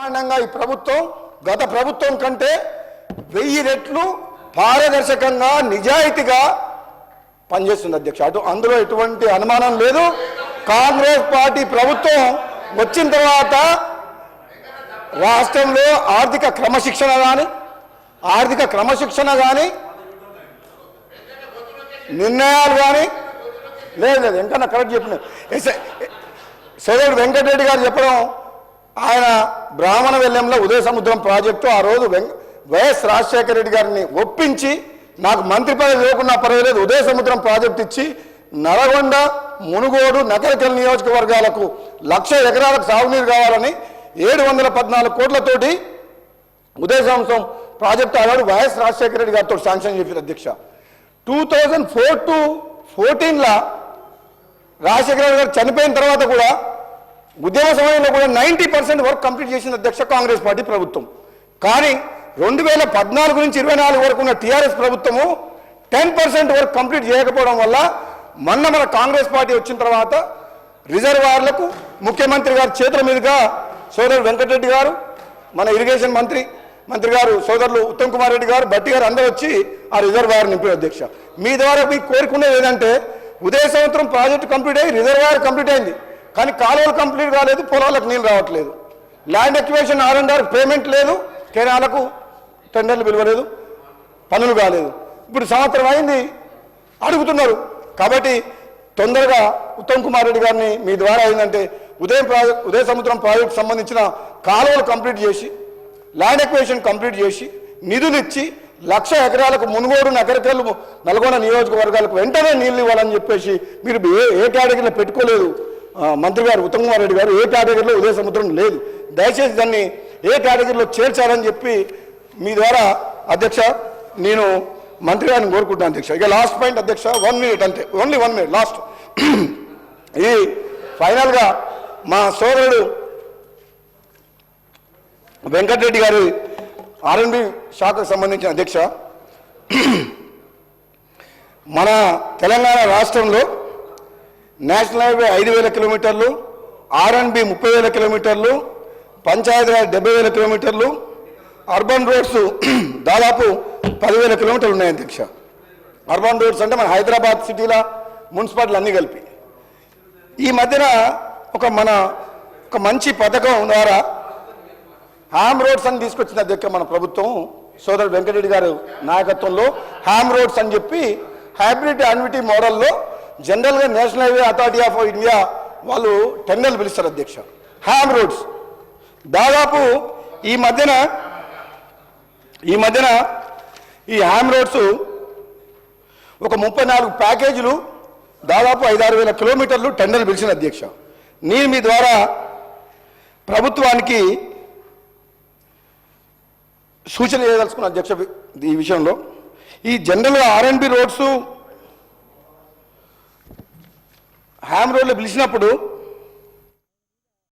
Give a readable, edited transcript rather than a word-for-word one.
బ్రహ్మాండంగా ఈ ప్రభుత్వం గత ప్రభుత్వం కంటే 1000 రెట్లు పారదర్శకంగా నిజాయితీగా పనిచేస్తుంది అధ్యక్ష. అందులో ఎటువంటి అనుమానం లేదు. కాంగ్రెస్ పార్టీ ప్రభుత్వం వచ్చిన తర్వాత రాష్ట్రంలో ఆర్థిక క్రమశిక్షణ కానీ నిర్ణయాలు కానీ లేదు ఇంకా కరెక్ట్ చెప్పిన సోదరుడు వెంకటరెడ్డి గారు చెప్పడం, ఆయన బ్రాహ్మణ వెల్లంలో ఉదయ సముద్రం ప్రాజెక్టు ఆ రోజు వైఎస్ రాజశేఖర రెడ్డి గారిని ఒప్పించి నాకు మంత్రి పదవి లేకున్నా పర్వాలేదు ఉదయ సముద్రం ప్రాజెక్టు ఇచ్చి నల్గొండ, మునుగోడు, నకరికల్ నియోజకవర్గాలకు 1,00,000 ఎకరాలకు సాగునీరు కావాలని 714 కోట్లతోటి ఉదయ సముద్రం ప్రాజెక్టు ఆనాడు వైఎస్ రాజశేఖర రెడ్డి గారితో శాంక్షన్ చేశారు అధ్యక్ష. 2004 to 2014 రాజశేఖర రెడ్డి గారు చనిపోయిన తర్వాత కూడా ఉద్యమ సమయంలో కూడా 90% వర్క్ కంప్లీట్ చేసింది అధ్యక్ష కాంగ్రెస్ పార్టీ ప్రభుత్వం. కానీ 2014 నుంచి 24 వరకు ఉన్న టీఆర్ఎస్ ప్రభుత్వము 10% వర్క్ కంప్లీట్ చేయకపోవడం వల్ల మన కాంగ్రెస్ పార్టీ వచ్చిన తర్వాత రిజర్వాయర్లకు ముఖ్యమంత్రి గారి చేతుల మీదుగా సోదరుడు వెంకటరెడ్డి గారు, మన ఇరిగేషన్ మంత్రి గారు సోదరులు ఉత్తమ్ కుమార్ రెడ్డి గారు, భట్టి గారు అందరూ వచ్చి ఆ రిజర్వాయర్ నింపారు అధ్యక్ష. మీ ద్వారా మీకు కోరుకునేది ఏంటంటే ఉదయ సంవత్సరం ప్రాజెక్టు కంప్లీట్ అయ్యి రిజర్వాయర్ కంప్లీట్ అయింది, కానీ కాలువలు కంప్లీట్ కాలేదు, పొలాలకు నీళ్ళు రావట్లేదు. ల్యాండ్ ఎక్విజిషన్ R&R పేమెంట్ లేదు, కెనాలకు టెండర్లు పిలవలేదు, పనులు కాలేదు. ఇప్పుడు సంవత్సరం అయింది అడుగుతున్నారు. కాబట్టి తొందరగా ఉత్తమ్ కుమార్ రెడ్డి గారిని మీ ద్వారా ఏంటంటే ఉదయ సముద్రం ప్రాజెక్టు సంబంధించిన కాలువలు కంప్లీట్ చేసి, ల్యాండ్ ఎక్విజిషన్ కంప్లీట్ చేసి, నిధులు ఇచ్చి 1,00,000 ఎకరాలకు మునుగోడు, నకరికల్, నల్గొండ నియోజకవర్గాలకు వెంటనే నీళ్ళు ఇవ్వాలని చెప్పేసి మీరు ఏ కేటగిరీలో పెట్టుకోలేదు. మంత్రి గారు ఉత్తమ్ కుమార్ రెడ్డి గారు ఏ కేటగిరీలో ఉదయ సముద్రం లేదు, దయచేసి దాన్ని ఏ కేటగిరీలో చేర్చారని చెప్పి మీ ద్వారా అధ్యక్ష నేను మంత్రి గారిని కోరుకుంటున్నాను అధ్యక్ష. ఇక లాస్ట్ పాయింట్ అధ్యక్ష, 1 minute అంతే, ఓన్లీ 1 minute లాస్ట్. ఈ ఫైనల్గా మా సోదరుడు వెంకటరెడ్డి గారి R&B శాఖకు సంబంధించిన అధ్యక్ష, మన తెలంగాణ రాష్ట్రంలో నేషనల్ హైవే 5,000 కిలోమీటర్లు, R&B 30,000 కిలోమీటర్లు, పంచాయతీరాజ్ 70,000 కిలోమీటర్లు, అర్బన్ రోడ్స్ దాదాపు 10,000 కిలోమీటర్లు ఉన్నాయి అధ్యక్ష. అర్బన్ రోడ్స్ అంటే మన హైదరాబాద్ సిటీల మున్సిపాలిటీలు అన్నీ కలిపి. ఈ మధ్యన ఒక మంచి పథకం ద్వారా హ్యామ్ రోడ్స్ అని తీసుకొచ్చిన అధ్యక్ష మన ప్రభుత్వం సోదరుడు వెంకటరెడ్డి గారు నాయకత్వంలో హ్యామ్ రోడ్స్ అని చెప్పి హైబ్రిడ్ యాన్యుటీ మోడల్లో జనరల్గా national highway authority of India వాళ్ళు టెండర్లు పిలుస్తారు అధ్యక్ష. హ్యామ్ రోడ్స్ దాదాపు ఈ మధ్యన ఈ హ్యామ్ రోడ్స్ ఒక 34 ప్యాకేజీలు దాదాపు 5,000-6,000 కిలోమీటర్లు టెండర్లు పిలిచిన అధ్యక్ష. నేను మీ ద్వారా ప్రభుత్వానికి సూచన చేయదలుచుకున్న అధ్యక్ష ఈ విషయంలో. ఈ జనరల్గా R&B రోడ్స్ హ్యామ్ రోడ్లు పిలిచినప్పుడు